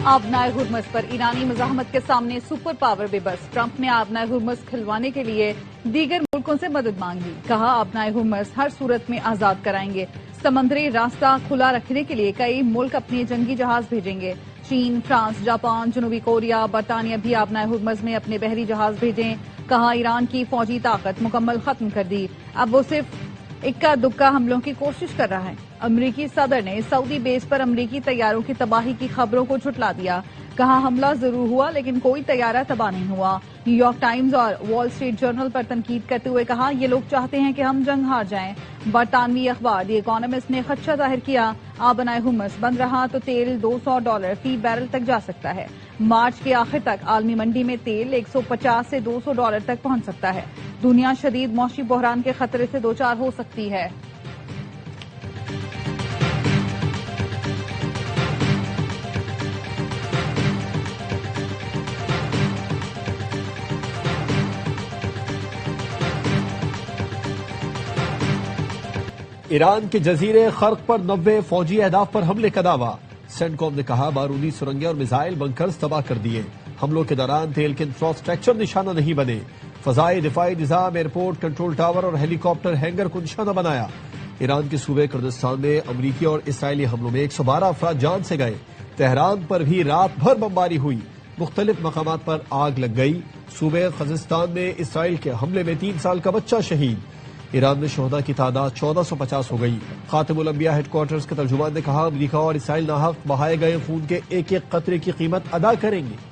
آبنائے ہرمز پر ایرانی مزاحمت کے سامنے سپر پاور بے بس، ٹرمپ نے آبنائے ہرمز کھلوانے کے لیے دیگر ملکوں سے مدد مانگی، کہا آبنائے ہرمز ہر صورت میں آزاد کرائیں گے، سمندری راستہ کھلا رکھنے کے لیے کئی ملک اپنے جنگی جہاز بھیجیں گے، چین، فرانس، جاپان، جنوبی کوریا، برطانیہ بھی آبنائے ہرمز میں اپنے بحری جہاز بھیجیں، کہا ایران کی فوجی طاقت مکمل ختم کر دی، اب وہ صرف اکا دکا حملوں کی کوشش کر رہا ہے۔ امریکی صدر نے سعودی بیس پر امریکی طیاروں کی تباہی کی خبروں کو جھٹلا دیا، کہا حملہ ضرور ہوا لیکن کوئی طیارہ تباہ نہیں ہوا۔ نیو یارک ٹائمز اور وال اسٹریٹ جرنل پر تنقید کرتے ہوئے کہا یہ لوگ چاہتے ہیں کہ ہم جنگ ہار جائیں۔ برطانوی اخبار دی اکانومسٹ نے خدشہ ظاہر کیا آبنائے ہرمز بند رہا تو تیل $200 فی بیرل تک جا سکتا ہے۔ مارچ کے آخر تک عالمی منڈی میں تیل $150 سے $200 تک پہنچ سکتا ہے۔ دنیا شدید معاشی بحران کے خطرے سے دوچار ہو سکتی ہے۔ ایران کے جزیرے خرق پر 90 فوجی اہداف پر حملے کا دعویٰ، سینٹکوم نے کہا بارودی سرنگیں اور میزائل بنکرز تباہ کر دیے، حملوں کے دوران تیل کے انفراسٹرکچر نشانہ نہیں بنے، فضائی دفاعی نظام ایئرپورٹ کنٹرول ٹاور اور ہیلی کاپٹر ہینگر کو نشانہ بنایا۔ ایران کے صوبے کردستان میں امریکی اور اسرائیلی حملوں میں 112 افراد جان سے گئے، تہران پر بھی رات بھر بمباری ہوئی، مختلف مقامات پر آگ لگ گئی، صوبے خوزستان میں اسرائیل کے حملے میں 3 سال کا بچہ شہید۔ ایران میں شہداء کی تعداد 1450 ہو گئی۔ خاتم الانبیاء ہیڈ کوارٹرز کے ترجمان نے کہا امریکہ اور اسرائیل ناحق بہائے گئے خون کے ایک ایک قطرے کی قیمت ادا کریں گے۔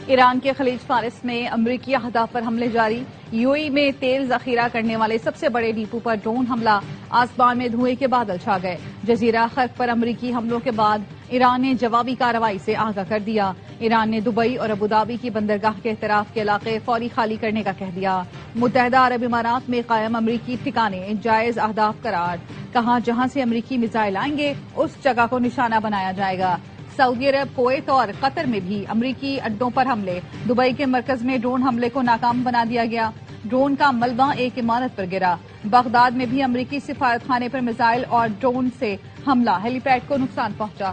ایران کے خلیج فارس میں امریکی اہداف پر حملے جاری، یو اے ای میں تیل ذخیرہ کرنے والے سب سے بڑے ڈیپو پر ڈرون حملہ، آسمان میں دھوئیں کے بادل چھا گئے۔ جزیرہ خرق پر امریکی حملوں کے بعد ایران نے جوابی کارروائی سے آگاہ کر دیا۔ ایران نے دبئی اور ابوظہبی کی بندرگاہ کے اطراف کے علاقے فوری خالی کرنے کا کہہ دیا۔ متحدہ عرب امارات میں قائم امریکی ٹھکانے جائز اہداف قرار، کہا جہاں سے امریکی میزائل آئیں گے اس جگہ کو نشانہ بنایا جائے گا۔ سعودی عرب، کویت اور قطر میں بھی امریکی اڈوں پر حملے، دبئی کے مرکز میں ڈرون حملے کو ناکام بنا دیا گیا، ڈرون کا ملبہ ایک عمارت پر گرا۔ بغداد میں بھی امریکی سفارت خانے پر میزائل اور ڈرون سے حملہ، ہیلی پیڈ کو نقصان پہنچا۔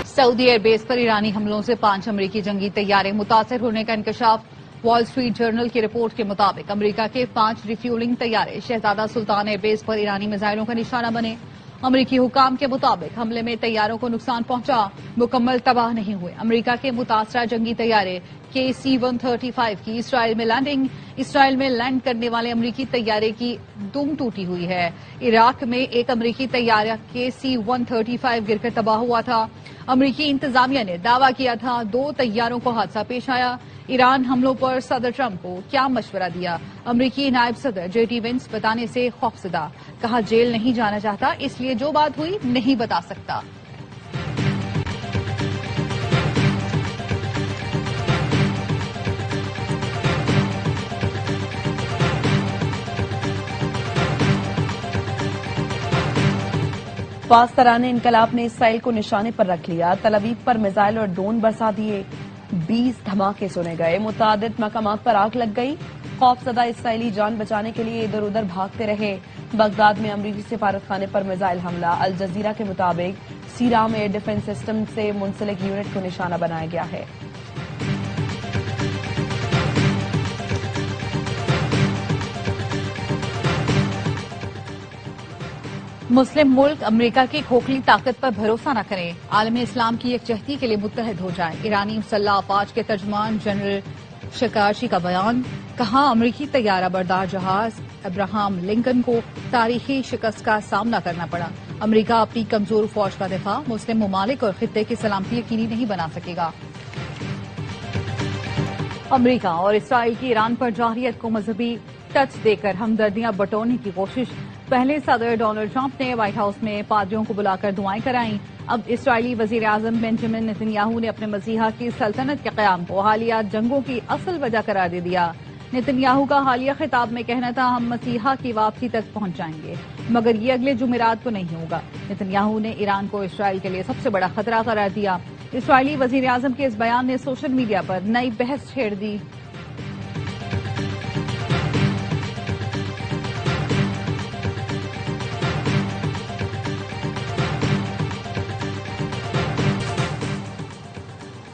سعودی ایئر بیس پر ایرانی حملوں سے 5 امریکی جنگی طیارے متاثر ہونے کا انکشاف، وال اسٹریٹ جرنل کی رپورٹ کے مطابق امریکہ کے 5 ریفیولنگ طیارے شہزادہ سلطان ایئر بیس پر ایرانی میزائلوں کا نشانہ بنے۔ امریکی حکام کے مطابق حملے میں طیاروں کو نقصان پہنچا، مکمل تباہ نہیں ہوئے۔ امریکہ کے متاثرہ جنگی طیارے KC-135 کی اسرائیل میں لینڈ کرنے والے امریکی طیارے کی دم ٹوٹی ہوئی ہے۔ عراق میں ایک امریکی طیارہ KC-135 گر کر تباہ ہوا تھا۔ امریکی انتظامیہ نے دعویٰ کیا تھا 2 طیاروں کو حادثہ پیش آیا۔ ایران حملوں پر صدر ٹرمپ کو کیا مشورہ دیا؟ امریکی نائب صدر JD وینس بتانے سے خوفزدہ، کہا جیل نہیں جانا چاہتا اس لیے جو بات ہوئی نہیں بتا سکتا۔ پاسداران انقلاب نے اسرائیل کو نشانے پر رکھ لیا، تل ابیب پر میزائل اور ڈرون برسا دیے، 20 دھماکے سنے گئے، متعدد مقامات پر آگ لگ گئی، خوفزدہ اسرائیلی جان بچانے کے لیے ادھر ادھر بھاگتے رہے۔ بغداد میں امریکی سفارت خانے پر میزائل حملہ، الجزیرہ کے مطابق سیرام ایئر ڈیفنس سسٹم سے منسلک یونٹ کو نشانہ بنایا گیا ہے۔ مسلم ملک امریکہ کی کھوکھلی طاقت پر بھروسہ نہ کریں، عالم اسلام کی یکجہتی کے لیے متحد ہو جائیں۔ ایرانی مسلح افواج کے ترجمان جنرل شکارچی کا بیان، کہا امریکی طیارہ بردار جہاز ابراہم لنکن کو تاریخی شکست کا سامنا کرنا پڑا۔ امریکہ اپنی کمزور فوج کا دفاع مسلم ممالک اور خطے کی سلامتی یقینی نہیں بنا سکے گا۔ امریکہ اور اسرائیل کی ایران پر جارحیت کو مذہبی ٹچ دے کر ہمدردیاں بٹورنے کی کوشش، پہلے صدر ڈونلڈ ٹرمپ نے وائٹ ہاؤس میں پادریوں کو بلا کر دعائیں کرائیں، اب اسرائیلی وزیر اعظم بنجمن نتن یاہو نے اپنے مسیحا کی سلطنت کے قیام کو حالیہ جنگوں کی اصل وجہ قرار دے دیا۔ नेतन्याहू का हालिया खिताब में कहना था, हम मसीहा की वापसी तक पहुंच जाएंगे, मगर ये अगले जुमेरात को नहीं होगा। नेतन्याहू ने ईरान को इसराइल के लिए सबसे बड़ा खतरा करार दिया। इसराइली वजीर आजम के इस बयान ने सोशल मीडिया पर नई बहस छेड़ दी।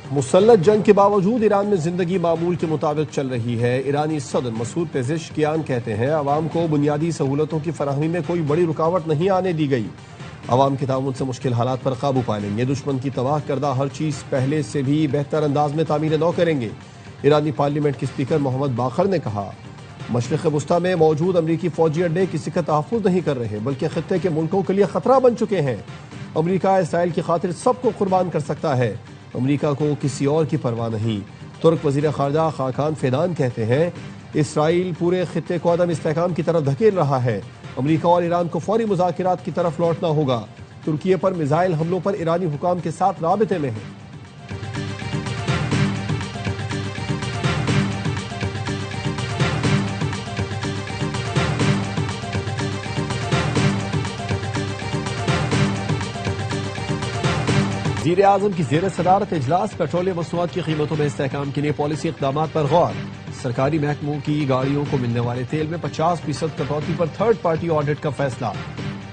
मुसल्लत जंग के बावजूद ईरान में जिंदगी मामूल के मुताबिक चल रही है। ईरानी सदर मसूद पेजेश्कियान कहते हैं, अवाम को बुनियादी सहूलतों की फराहमी में कोई बड़ी रुकावट नहीं आने दी गई। अवाम के ताउन से मुश्किल हालात पर काबू पा लेंगे। दुश्मन की तबाह करदा हर चीज़ पहले से भी बेहतर अंदाज में तामीर नौ करेंगे। ईरानी पार्लियामेंट के स्पीकर मोहम्मद बाखर ने कहा, मशरिक़ वुस्ता में मौजूद अमरीकी फौजी अड्डे किसी का तहफ़्फ़ुज़ नहीं कर रहे, बल्कि खित्ते के मुल्कों के लिए खतरा बन चुके हैं। अमरीका इसराइल की खातिर सबको कुर्बान कर सकता है, अमरीका को किसी और की परवाह नहीं। तुर्क वज़ीर ख़ारजा खाकान फेदान कहते हैं, इसराइल पूरे खित्ते को अदम इस्तेहकाम की तरफ धकेल रहा है। अमरीका और ईरान को फौरी मुज़ाकिरात की तरफ लौटना होगा। तुर्की पर मिसाइल हमलों पर ईरानी हुकाम के साथ राबिते में है। वज़ीर आज़म की ज़ेर सदारत इजलास पेट्रोलियम मसनूआत की कीमतों में इस्तेहकाम के लिए पॉलिसी इक़दाम पर गौर। सरकारी महकमों की गाड़ियों को मिलने वाले तेल में 50% कटौती पर थर्ड पार्टी ऑडिट का फैसला।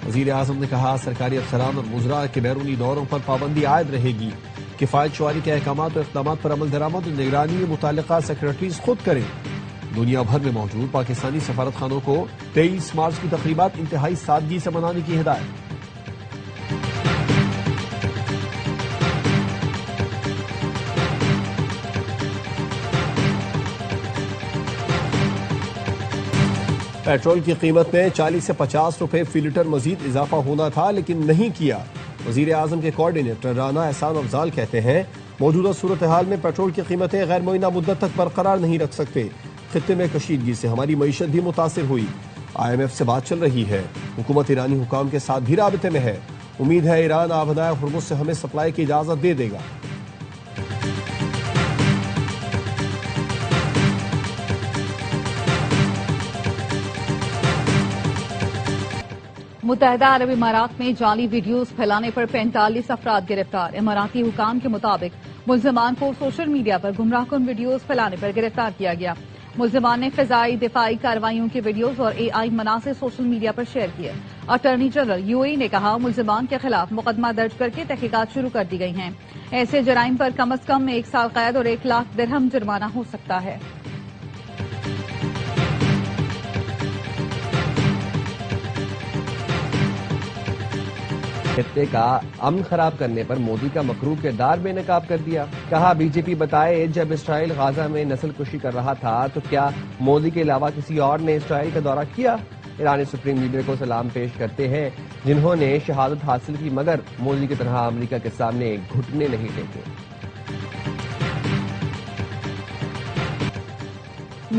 वज़ीर आज़म ने कहा, सरकारी अफसरान और मुज़रा के बैरूनी दौरों पर पाबंदी आयद रहेगी। किफ़ायत शुमारी के अहकामात और इक़दामात पर अमल दरामद और निगरानी में मुतल्लिक़ा सेक्रेटरीज खुद करें। दुनिया भर में मौजूद पाकिस्तानी सफारत खानों को 23 मार्च की तक़रीबात इंतहाई सादगी से मनाने की हिदायत। पेट्रोल की कीमत में 40 से 50 रुपए फी लीटर मजीद इजाफा होना था, लेकिन नहीं किया। वजीर आजम के कोऑर्डिनेटर राना एहसान अफजाल कहते हैं, मौजूदा सूरत हाल में पेट्रोल की कीमतें गैर मुअय्यना मुद्दत तक बरकरार नहीं रख सकते। खित्ते में कशीदगी से हमारी मईशत भी मुतासिर हुई। IMF से बात चल रही है। हुकूमत ईरानी हुकाम के साथ भी राबिते में है। उम्मीद है ईरान आबनाए हुर्मुज़ से हमें सप्लाई की इजाजत दे देगा। मुत्तहिदा अरब इमारात में जाली वीडियोस फैलाने पर 45 अफराद गिरफ्तार। इमाराती हुकाम के मुताबिक मुल्जिमान को सोशल मीडिया पर गुमराहकुन वीडियोस फैलाने पर गिरफ्तार किया गया। मुल्जिमान ने फिजाई दिफाई कार्रवाइयों के वीडियोस और AI मनासिर सोशल मीडिया पर शेयर किए। अटॉर्नी जनरल UAE ने कहा, मुल्जिमान के खिलाफ मुकदमा दर्ज करके तहकीकात शुरू कर दी गई हैं। ऐसे जराइम पर कम अज कम 1 साल कैद और 1 लाख दिरहम जुर्माना हो सकता है। खित्ते का अमन खराब करने पर मोदी का मकरू किरदार बेनकाब कर दिया। कहा, बीजेपी बताए, जब इसराइल गाजा में नस्ल कुशी कर रहा था तो क्या मोदी के अलावा किसी और ने इसराइल का दौरा किया? ईरानी सुप्रीम लीडर को सलाम पेश करते हैं जिन्होंने शहादत हासिल की, मगर मोदी की तरह अमेरिका के सामने घुटने नहीं टेके।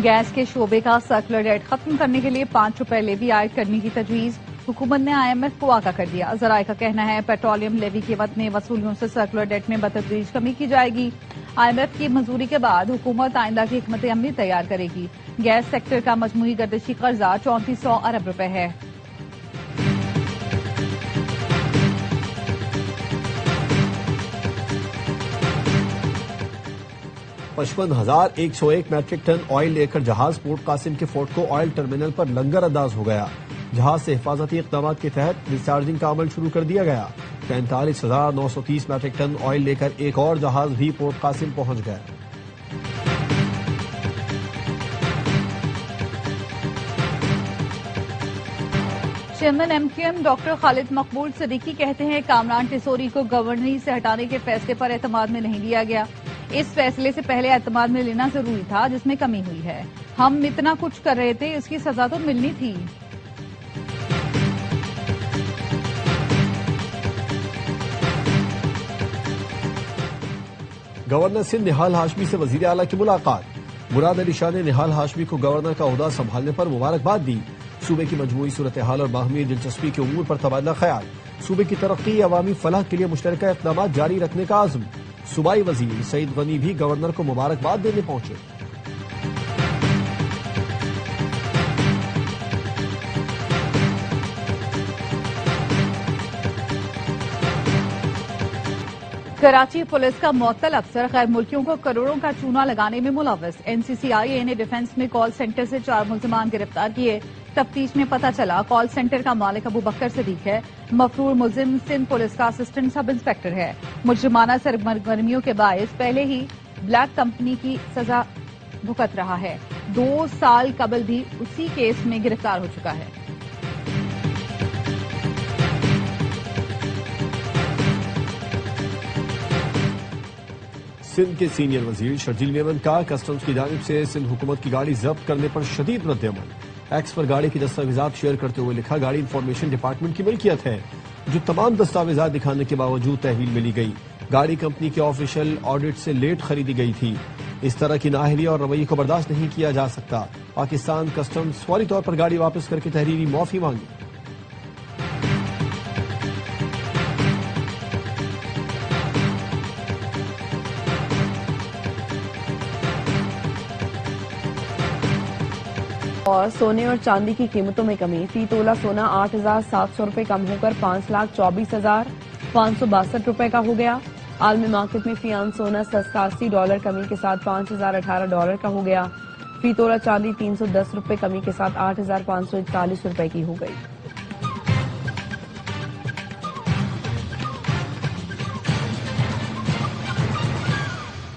गैस के शोबे का सर्कुलर डेट खत्म करने के लिए 5 रुपए लेवी आयद करने की तजवीज। हुकूमत ने IMF को आगाह कर दिया। जराए का कहना है, पेट्रोलियम लेवी की वक्त में वसूलियों से सर्कुलर डेट में बतदरीज कमी की जाएगी। IMF की मंजूरी के बाद हुकूमत आइंदा की हिकमत अमली तैयार करेगी। गैस सेक्टर का मजमूई गर्दिशी कर्जा 3400 अरब रुपए है। पचपन 55,101 मैट्रिक टन ऑयल लेकर जहाज पोर्ट कासिम के फोर्ट को ऑयल टर्मिनल पर लंगर अंदाज हो गया। जहाज से हिफाजती इक़दाम के तहत डिस्चार्जिंग का अमल शुरू कर दिया गया। 45,930 मैट्रिक टन ऑयल लेकर एक और जहाज भी पोर्ट कासिम पहुंच गया। चेयरमैन MQM डॉक्टर खालिद मकबूल सिद्दीकी कहते हैं, कामरान टिसोरी को गवर्नरी से हटाने के फैसले पर एतमाद में नहीं लिया गया। इस फैसले से पहले एतमाद में लेना जरूरी था, जिसमें कमी हुई है। हम इतना कुछ कर रहे थे, इसकी सजा तो मिलनी थी। गवर्नर सिंध निहाल हाशमी से वजीर आला की मुलाकात। मुराद अली शाह ने निहाल हाशमी को गवर्नर का ओहदा संभालने पर मुबारकबाद दी। सूबे की मजमूई सूरत हाल और बाहमी दिलचस्पी के उमूर पर तबादला ख्याल। सूबे की तरक्की अवामी फलाह के लिए मुश्तरका इक़दामात जारी रखने का आज़म। सूबाई वजीर सईद गनी भी गवर्नर को मुबारकबाद देने पहुंचे। कराची पुलिस का मुअत्तल अफसर गैर मुल्कियों को करोड़ों का चूना लगाने में मुलव्वस। NCCIA ने डिफेंस में कॉल सेंटर से 4 मुल्जिमान गिरफ्तार किए। तफ्तीश में पता चला कॉल सेंटर का मालिक अबू बकर सदीक है। मफरूर मुलजिम सिंध पुलिस का असिस्टेंट सब इंस्पेक्टर है। मुजरिमाना सरगर्मियों के बायस पहले ही ब्लैक कंपनी की सजा भुगत रहा है। 2 साल कबल भी उसी केस में गिरफ्तार हो चुका है। सिंध के सीनियर वजीर शर्जील मेमन का कस्टम्स की जानिब से सिंध हुकूमत की गाड़ी जब्त करने पर शदीद रद्द-ए-अमल। एक्स पर गाड़ी की दस्तावेजात शेयर करते हुए लिखा, गाड़ी इंफॉर्मेशन डिपार्टमेंट की मिल्कियत है, जो तमाम दस्तावेजात दिखाने के बावजूद तहवील मिली गई। गाड़ी कंपनी के ऑफिशियल ऑडिट से लेट खरीदी गई थी। इस तरह की नाअहली और रवैये को बर्दाश्त नहीं किया जा सकता। पाकिस्तान कस्टम्स फौरी तौर पर गाड़ी वापस करके तहरीरी माफी मांगी। और सोने और चांदी की कीमतों में कमी। फी तोला सोना 8,700 रुपए कम होकर 5,24,562 रुपए का हो गया। आलमी मार्केट में फी आउंस सोना $87 कमी के साथ $5,018 का हो गया। फी तोला चांदी 310 रुपए कमी के साथ 8,541 रुपए की हो गई।